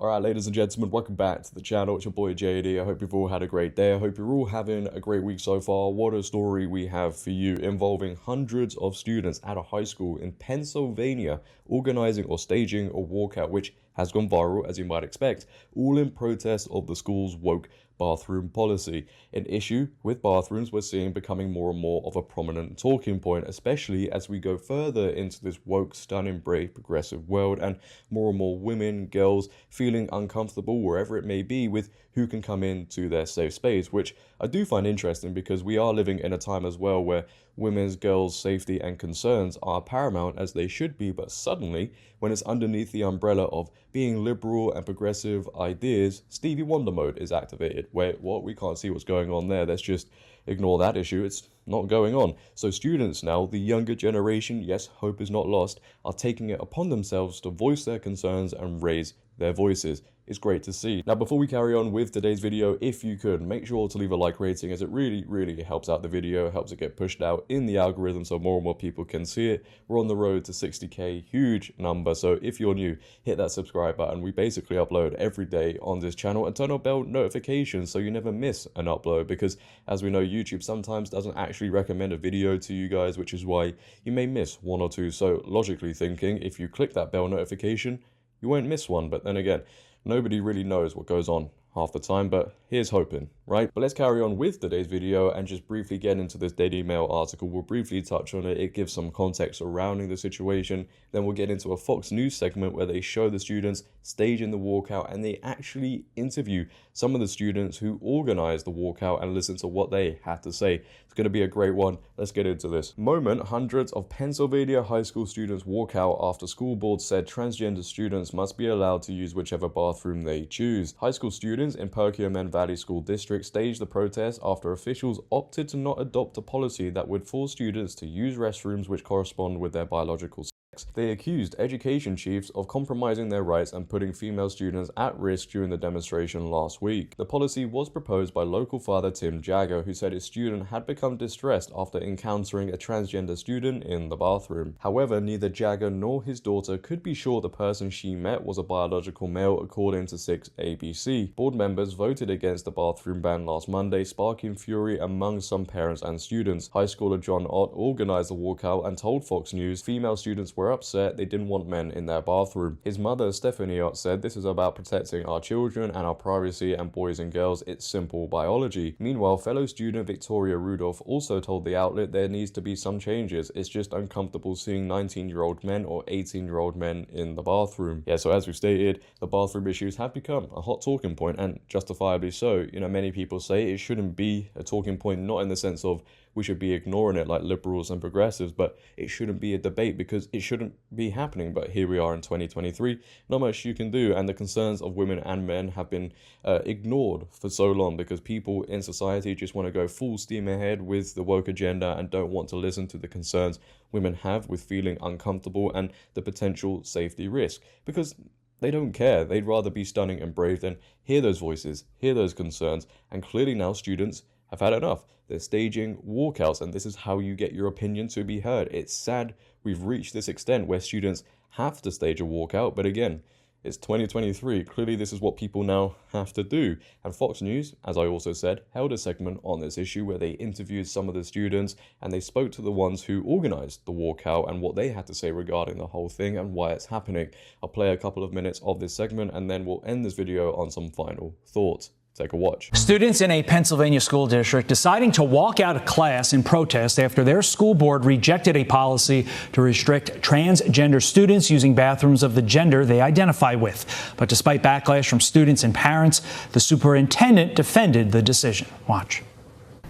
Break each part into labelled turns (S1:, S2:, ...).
S1: Alright, ladies and gentlemen, welcome back to the channel. It's your boy JD. I hope you've all had a great day. I hope you're all having a great week so far. What a story we have for you involving hundreds of students at a high school in Pennsylvania organizing or staging a walkout which has gone viral, as you might expect, all in protest of the school's woke bathroom policy. An issue with bathrooms we're seeing becoming more and more of a prominent talking point, especially as we go further into this woke, stunning, brave, progressive world, and more women, girls feeling uncomfortable wherever it may be with who can come into their safe space, which I do find interesting because we are living in a time as well where women's, girls' safety and concerns are paramount, as they should be, but suddenly, when it's underneath the umbrella of being liberal and progressive ideas, Stevie Wonder mode is activated. Wait, what? We can't see what's going on there. Let's just ignore that issue. It's not going on. So students now, the younger generation, yes, hope is not lost, are taking it upon themselves to voice their concerns and raise their voices. It's great to see. Now, before we carry on with today's video, if you could, make sure to leave a like rating, as it really helps out the video, helps it get pushed out in the algorithm so more and more people can see it. We're on the road to 60k, huge number. So if you're new, hit that subscribe button. We basically upload every day on this channel, and turn on bell notifications so you never miss an upload, because as we know, YouTube sometimes doesn't actually recommend a video to you guys, which is why you may miss one or two. So logically thinking, if you click that bell notification, you won't miss one. But then again, nobody really knows what goes on half the time, but here's hoping, right? But let's carry on with today's video and just briefly get into this Daily Mail article. We'll briefly touch on it. It gives some context surrounding the situation. Then we'll get into a Fox News segment where they show the students staging the walkout, and they actually interview some of the students who organized the walkout and listen to what they had to say. It's going to be a great one. Let's get into this. Moment: hundreds of Pennsylvania high school students walk out after school board said transgender students must be allowed to use whichever bathroom they choose. High school students in Perkiomen Valley School District staged the protest after officials opted to not adopt a policy that would force students to use restrooms which correspond with their biological sex. They accused education chiefs of compromising their rights and putting female students at risk during the demonstration last week. The policy was proposed by local father Tim Jagger, who said his student had become distressed after encountering a transgender student in the bathroom. However, neither Jagger nor his daughter could be sure the person she met was a biological male, according to 6ABC. Board members voted against the bathroom ban last Monday, sparking fury among some parents and students. High schooler John Ott organized the walkout and told Fox News female students were upset they didn't want men in their bathroom. His mother, Stephanie Ott, said, "This is about protecting our children and our privacy, and boys and girls, it's simple biology." Meanwhile, fellow student Victoria Rudolph also told the outlet there needs to be some changes. It's just uncomfortable seeing 19-year-old men or 18-year-old men in the bathroom. Yeah, so as we've stated, the bathroom issues have become a hot talking point, and justifiably so. You know, many people say it shouldn't be a talking point, not in the sense of we should be ignoring it like liberals and progressives, but it shouldn't be a debate because it shouldn't be happening. But here we are in 2023, not much you can do, and the concerns of women and men have been ignored for so long because people in society just want to go full steam ahead with the woke agenda and don't want to listen to the concerns women have with feeling uncomfortable and the potential safety risk, because they don't care. They'd rather be stunning and brave than hear those voices, hear those concerns. And clearly now students have had enough. They're staging walkouts, and this is how you get your opinion to be heard. It's sad we've reached this extent where students have to stage a walkout, but again, it's 2023. Clearly this is what people now have to do. And Fox News, as I also said, held a segment on this issue where they interviewed some of the students and they spoke to the ones who organized the walkout and what they had to say regarding the whole thing and why it's happening. I'll play a couple of minutes of this segment and then we'll end this video on some final thoughts. Take a watch.
S2: Students in a Pennsylvania school district deciding to walk out of class in protest after their school board rejected a policy to restrict transgender students using bathrooms of the gender they identify with. But despite backlash from students and parents, the superintendent defended the decision. Watch.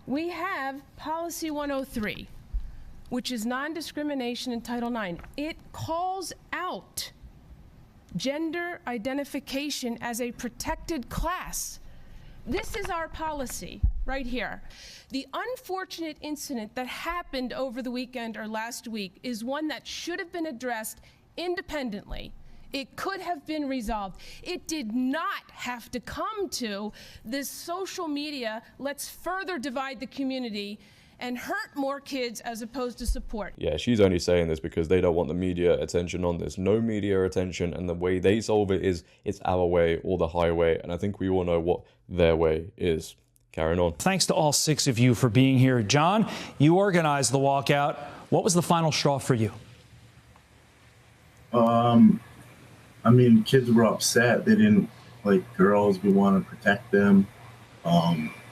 S3: We have Policy 103, which is non-discrimination in Title IX. It calls out gender identification as a protected class. This is our policy right here. The unfortunate incident that happened over the weekend or last week is one that should have been addressed independently. It could have been resolved. It did not have to come to this social media, let's further divide the community and hurt more kids as opposed to support.
S1: Yeah, she's only saying this because they don't want the media attention on this. No media attention, and the way they solve it is it's our way or the highway, and I think we all know what their way is. Carrying on.
S2: Thanks to all 6 of you for being here. John, you organized the walkout. What was the final straw for you?
S4: I mean, kids were upset. They didn't like girls. We want to protect them.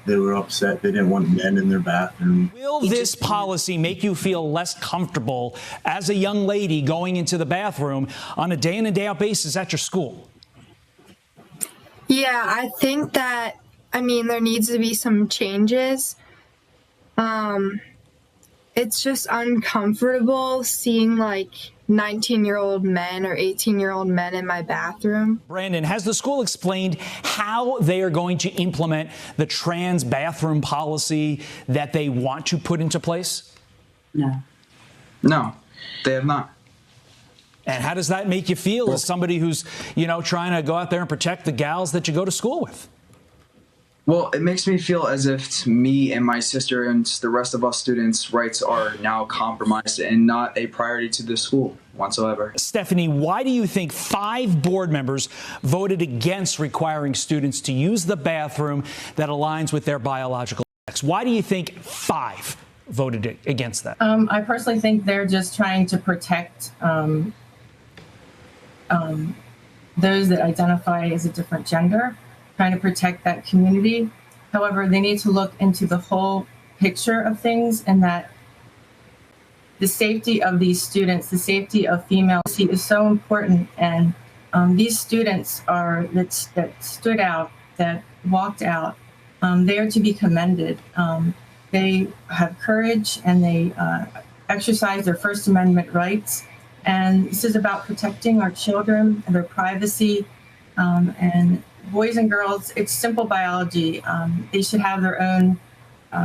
S4: They were upset. They didn't want men in their bathroom.
S2: Will this policy make you feel less comfortable as a young lady going into the bathroom on a day in and day out basis at your school?
S5: Yeah, I think that, there needs to be some changes. It's just uncomfortable seeing 19-year-old men or 18-year-old men in my bathroom.
S2: Brandon, has the school explained how they are going to implement the trans bathroom policy that they want to put into place?
S6: No, they have not.
S2: And how does that make you feel as somebody who's, trying to go out there and protect the gals that you go to school with?
S6: Well, it makes me feel as if me and my sister and the rest of us students' rights are now compromised and not a priority to the school whatsoever.
S2: Stephanie, why do you think 5 board members voted against requiring students to use the bathroom that aligns with their biological sex? Why do you think 5 voted against that?
S7: I personally think they're just trying to protect those that identify as a different gender, trying to protect that community. However, they need to look into the whole picture of things, and that the safety of these students, the safety of females is so important. And these students that stood out, that walked out, they are to be commended. They have courage, and they exercise their First Amendment rights. And this is about protecting our children and their privacy. And boys and girls, it's simple biology. They should have their own,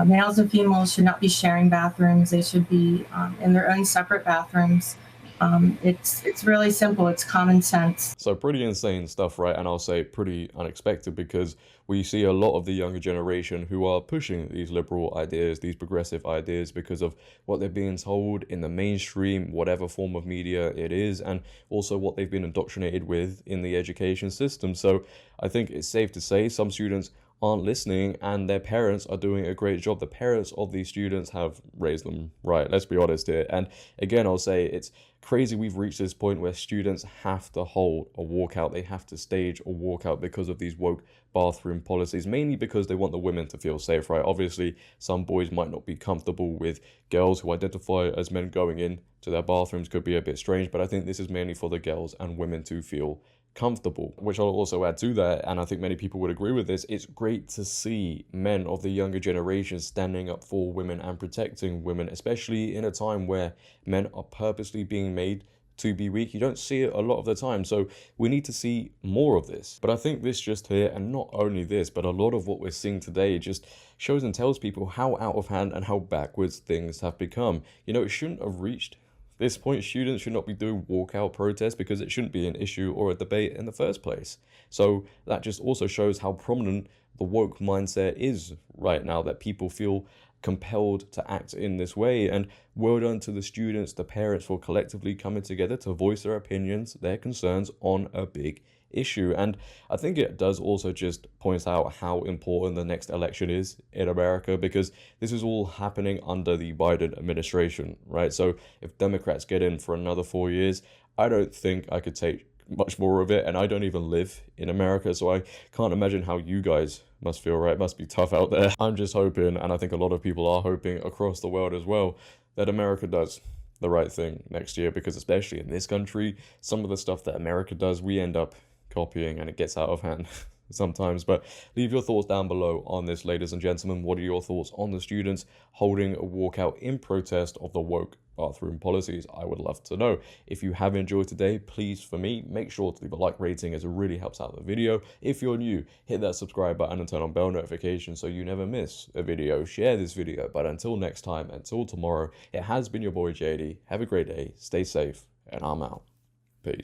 S7: males and females should not be sharing bathrooms. They should be in their own separate bathrooms. It's really simple. It's common sense.
S1: So pretty insane stuff, right? And I'll say pretty unexpected, because we see a lot of the younger generation who are pushing these liberal ideas, these progressive ideas, because of what they're being told in the mainstream, whatever form of media it is, and also what they've been indoctrinated with in the education system. So I think it's safe to say some students aren't listening, and their parents are doing a great job. The parents of these students have raised them right, let's be honest here. And again, I'll say it's crazy we've reached this point where students have to hold a walkout. They have to stage a walkout because of these woke bathroom policies, mainly because they want the women to feel safe, right? Obviously, some boys might not be comfortable with girls who identify as men going in to their bathrooms. Could be a bit strange, but I think this is mainly for the girls and women to feel comfortable, which I'll also add to that, and I think many people would agree with this. It's great to see men of the younger generation standing up for women and protecting women, especially in a time where men are purposely being made to be weak. You don't see it a lot of the time, so we need to see more of this. But I think this just here, and not only this, but a lot of what we're seeing today just shows and tells people how out of hand and how backwards things have become. It shouldn't have reached this point. Students should not be doing walkout protests because it shouldn't be an issue or a debate in the first place. So that just also shows how prominent the woke mindset is right now, that people feel compelled to act in this way. And well done to the students, the parents, for collectively coming together to voice their opinions, their concerns on a big issue. And I think it does also just point out how important the next election is in America, because this is all happening under the Biden administration, right? So if Democrats get in for another 4 years, I don't think I could take much more of it, and I don't even live in America, so I can't imagine how you guys must feel, right? It must be tough out there. I'm just hoping, and I think a lot of people are hoping across the world as well, that America does the right thing next year, because especially in this country, some of the stuff that America does, we end up copying, and it gets out of hand sometimes. But leave your thoughts down below on this, ladies and gentlemen. What are your thoughts on the students holding a walkout in protest of the woke bathroom policies? I would love to know. If you have enjoyed today, please, for me, make sure to leave a like rating, as it really helps out the video. If you're new, hit that subscribe button and turn on bell notifications so you never miss a video. Share this video. But until next time, until tomorrow, it has been your boy JD. Have a great day, stay safe, and I'm out. Peace.